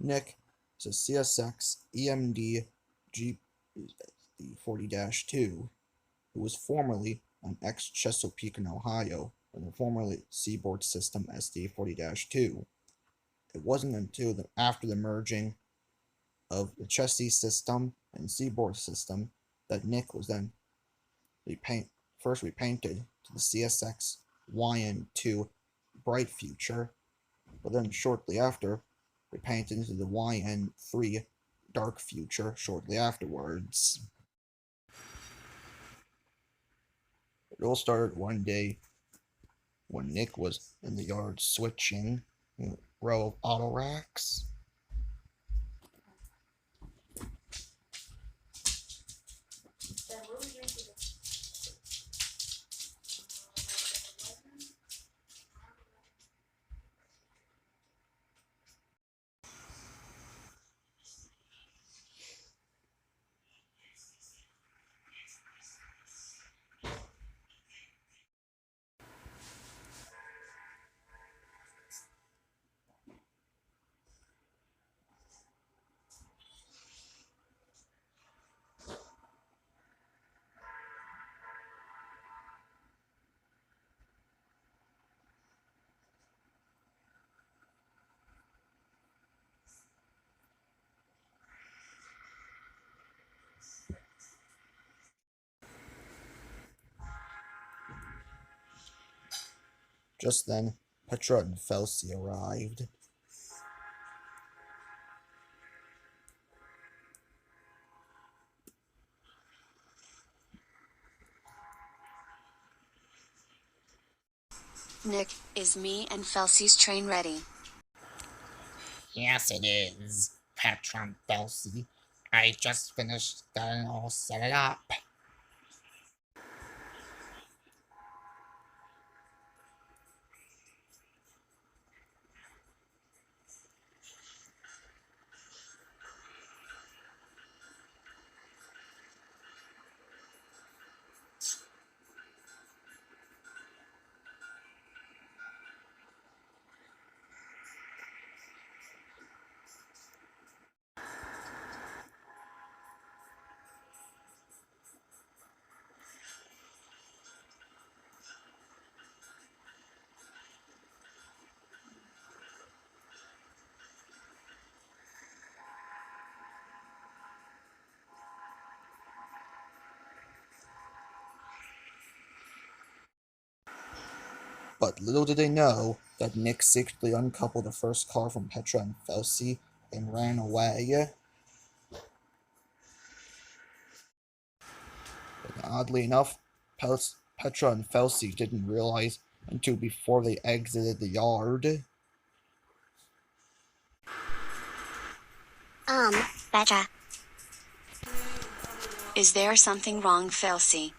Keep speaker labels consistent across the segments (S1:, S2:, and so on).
S1: Nick is a CSX EMD G40-2 who was formerly an ex-Chesapeake and Ohio and the formerly Seaboard System SD40-2. It wasn't until after the merging of the Chessie system and Seaboard system that Nick was then first repainted to the CSX YN2 Bright Future, but then shortly after repainted into the YN3 Dark Future shortly afterwards. It all started one day when Nick was in the yard switching a row of auto racks. Just then, Petra and Felsi arrived.
S2: Nick, is me and Felsi's train ready?
S3: Yes, it is, Patron Felsi. I just finished getting all set up.
S1: But little did they know that Nick secretly uncoupled the first car from Petra and Felsi and ran away. And oddly enough, Petra and Felsi didn't realize until before they exited the yard.
S2: Petra. Is there something wrong, Felsi?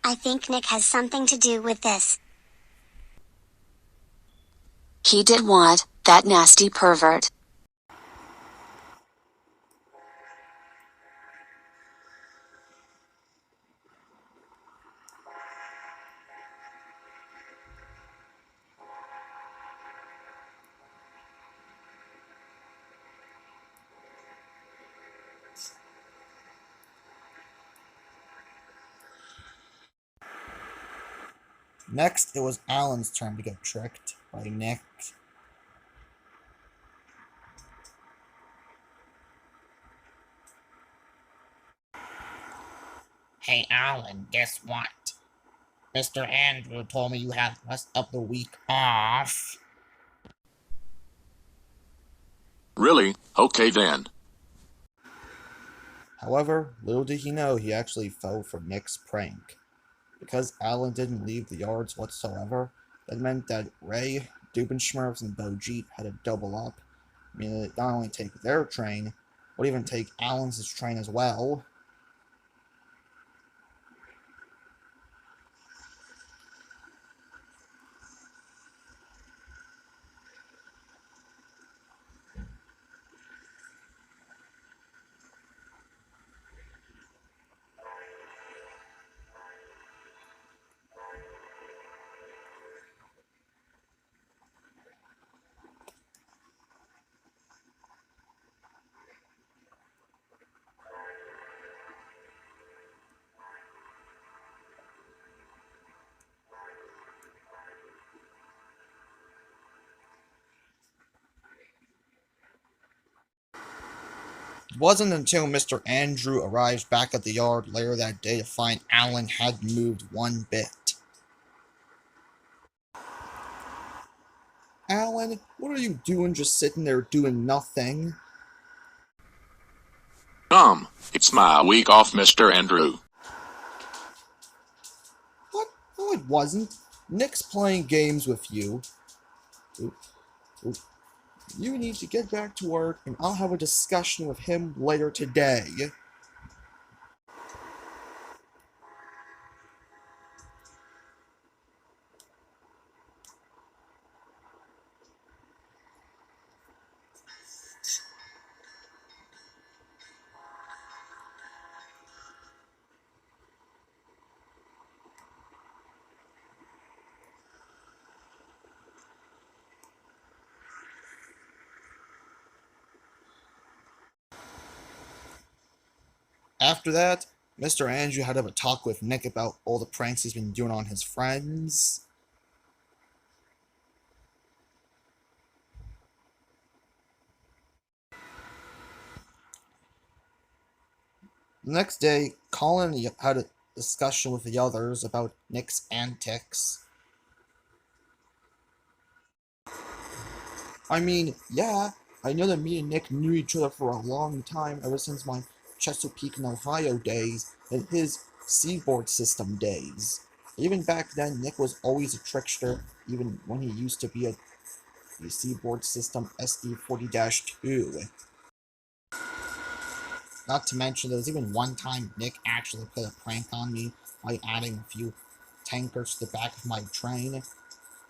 S4: I think Nick has something to do with this.
S2: He did what, that nasty pervert?
S1: Next, it was Alan's turn to get tricked by Nick.
S3: Hey, Alan, guess what? Mr. Andrew told me you have the rest of the week off.
S5: Really? Okay then.
S1: However, little did he know he actually fell for Nick's prank. Because Alan didn't leave the yards whatsoever, that meant that Ray, Dubenschmerz, and Bojit had to double up, meaning that not only take their train, but even take Alan's train as well. It wasn't until Mr. Andrew arrived back at the yard later that day to find Alan hadn't moved one bit. Alan, what are you doing just sitting there doing nothing?
S5: It's my week off, Mr. Andrew.
S1: What? No, it wasn't. Nick's playing games with you. You need to get back to work, and I'll have a discussion with him later today. After that, Mr. Andrew had to have a talk with Nick about all the pranks he's been doing on his friends. The next day, Colin had a discussion with the others about Nick's antics. I mean, yeah, I know that me and Nick knew each other for a long time, ever since my Chesapeake and Ohio days and his Seaboard System days. Even back then, Nick was always a trickster, even when he used to be a Seaboard System SD40-2. Not to mention, there was even one time Nick actually played a prank on me by adding a few tankers to the back of my train. And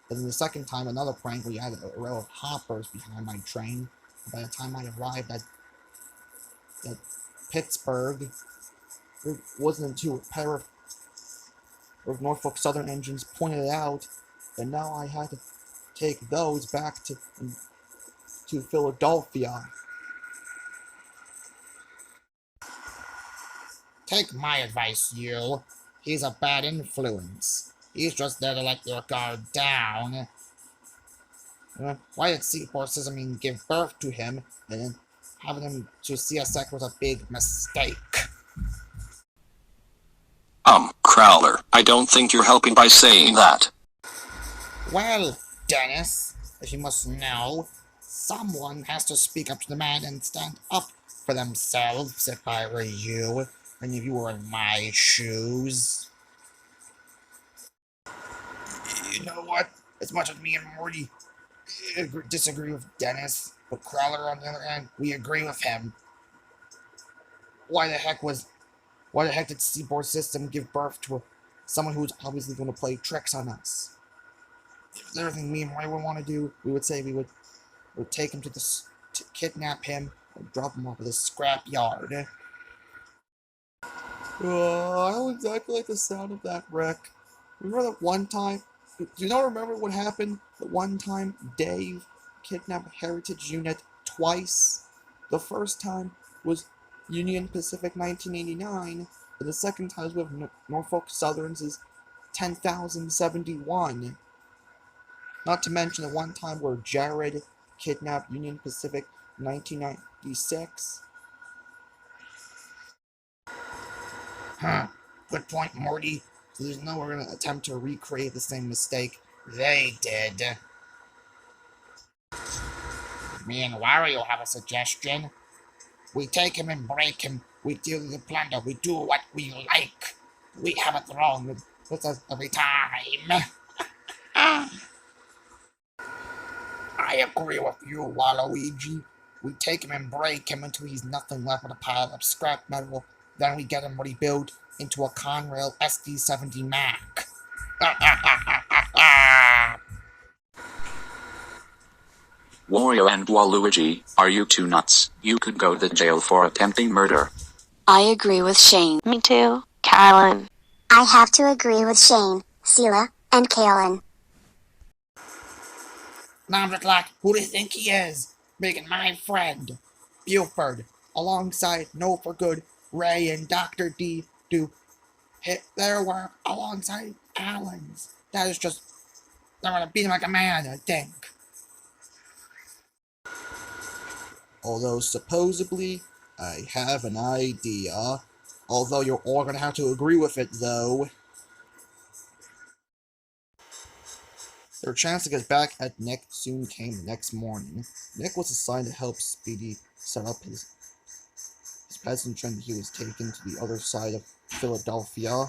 S1: then the second time, another prank where you had a row of hoppers behind my train. By the time I arrived at Pittsburgh, it wasn't until a pair of Norfolk Southern engines pointed it out that now I had to take those back to Philadelphia.
S3: Take my advice, you. He's a bad influence. He's just there to let your guard down. Why did Seaboard System mean give birth to him, and then having him to CSX was a big mistake?
S5: Crowler, I don't think you're helping by saying that.
S3: Well, Dennis, as you must know, someone has to speak up to the man and stand up for themselves if I were you, and if you were in my shoes. You know what? As much as me and Morty disagree with Dennis, but Crowler, on the other hand, we agree with him. Why the heck did Seaboard System give birth to someone who's obviously going to play tricks on us? If there's anything me and Morty would want to do, we would say we would take him to kidnap him and drop him off at the scrap yard.
S1: I don't exactly like the sound of that wreck. Remember that one time? Do you not remember what happened? The one time Dave kidnapped Heritage Unit twice? The first time was Union Pacific 1989, and the second time was with Norfolk Southern's 10,071. Not to mention the one time where Jared kidnapped Union Pacific 1996.
S3: Good point, Morty. So there's no way we're going to attempt to recreate the same mistake they did. Me and Wario have a suggestion. We take him and break him We deal in the plunder. We do what we like. We have a throne with us every time. I agree with you, Waluigi. We take him and break him until he's nothing left but a pile of scrap metal. Then we get him rebuilt into a Conrail SD-70 Mac.
S5: Wario and Waluigi, are you two nuts? You could go to jail for attempting murder.
S2: I agree with Shane.
S6: Me too, Carolyn.
S4: I have to agree with Shane, Sela, and Kalen.
S3: Now I'm just like, who do you think he is? Making my friend, Buford, alongside No for Good, Ray, and Dr. D do hit their work alongside Alan's. That is just, I'm gonna beat him like a man, I think.
S1: Although supposedly, I have an idea. Although you're all gonna have to agree with it, though. Their chance to get back at Nick soon came the next morning. Nick was assigned to help Speedy set up his present train that he was taken to the other side of Philadelphia.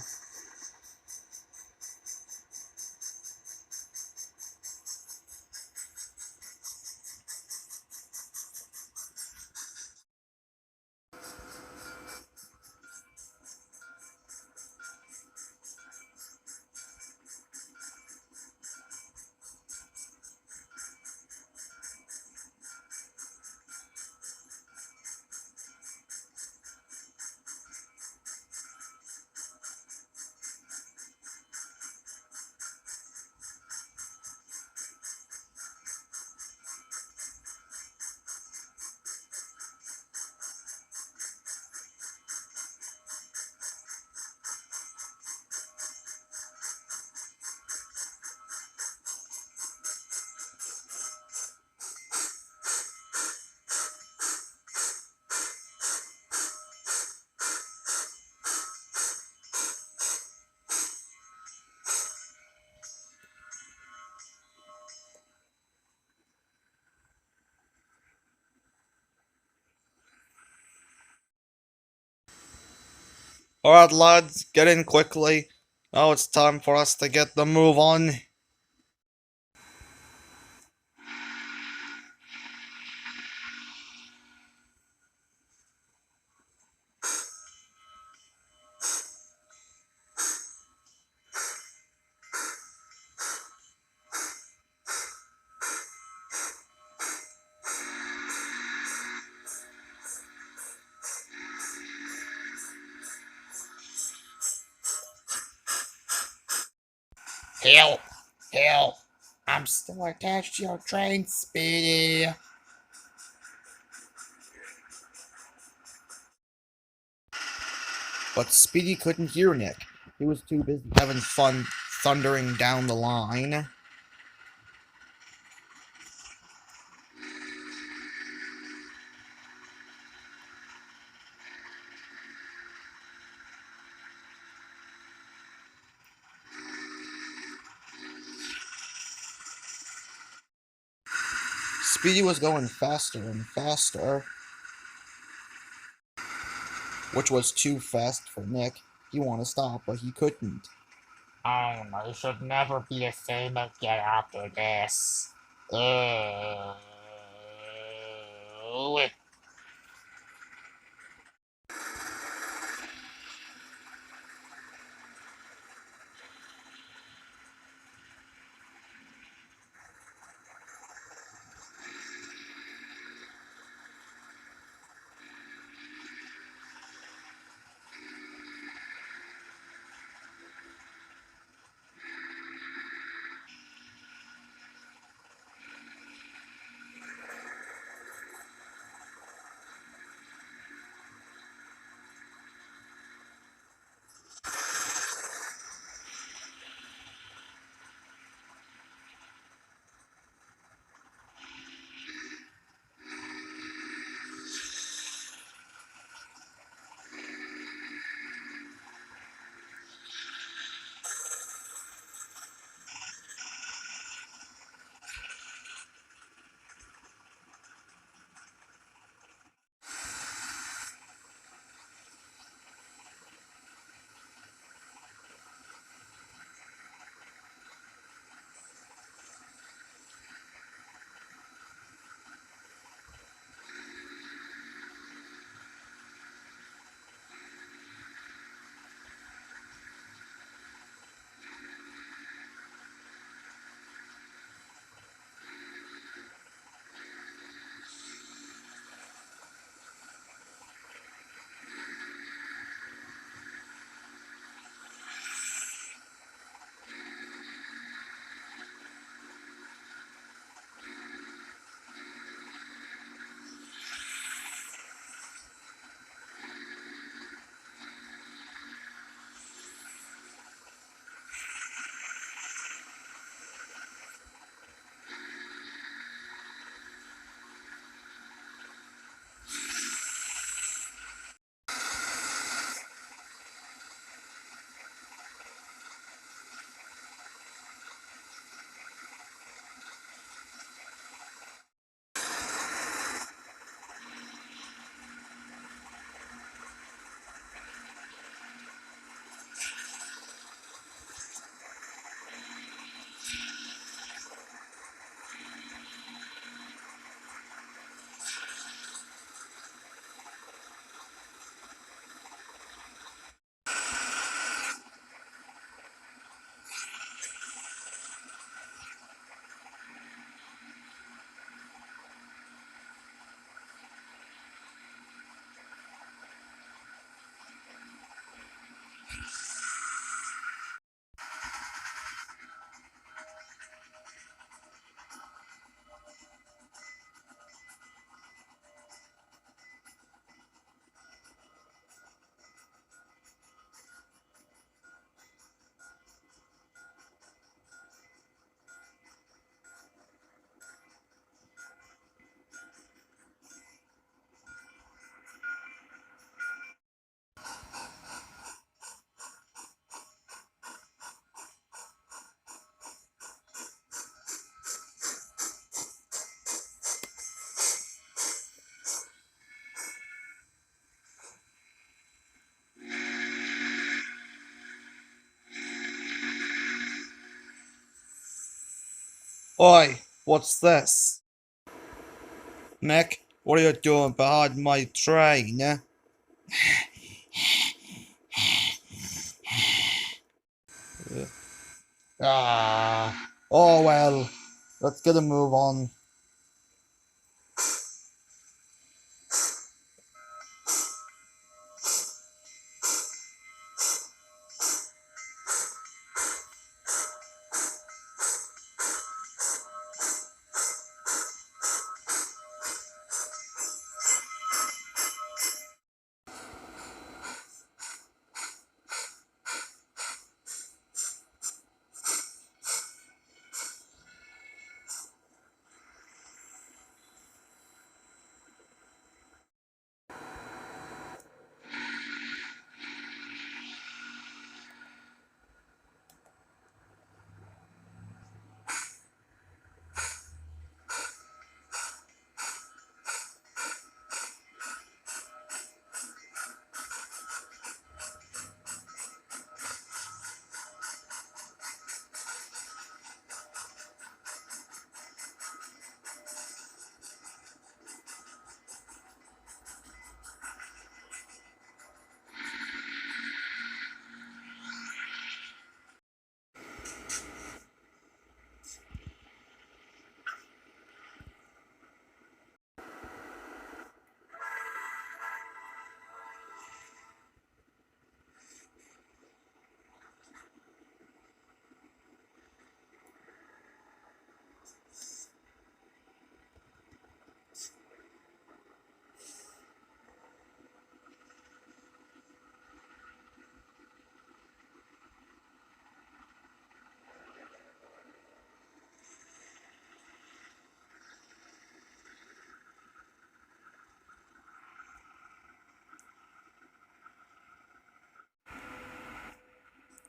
S1: Alright, lads, get in quickly. Now it's time for us to get the move on.
S3: Help! Help! I'm still attached to your train, Speedy.
S1: But Speedy couldn't hear Nick. He was too busy having fun thundering down the line. Speedy was going faster and faster, which was too fast for Nick. He wanted to stop, but he couldn't.
S3: I should never be the same again after this. Ew.
S1: Oi, what's this? Nick, what are you doing behind my train? Oh well, let's get a move on.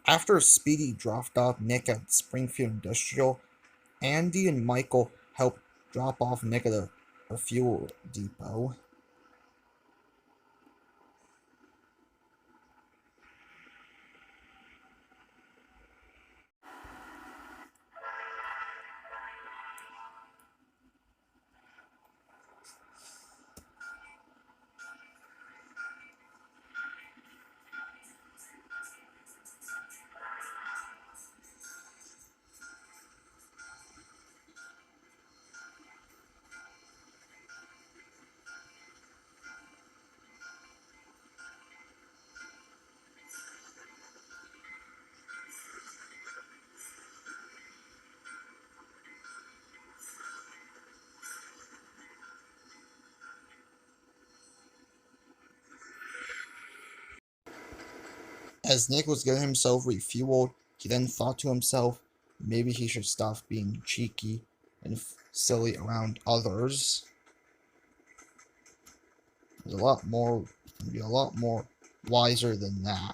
S1: After Speedy dropped off Nick at Springfield Industrial, Andy and Michael helped drop off Nick at a fuel depot. As Nick was getting himself refueled, he then thought to himself, maybe he should stop being cheeky and silly around others. There's a lot more, be a lot more wiser than that.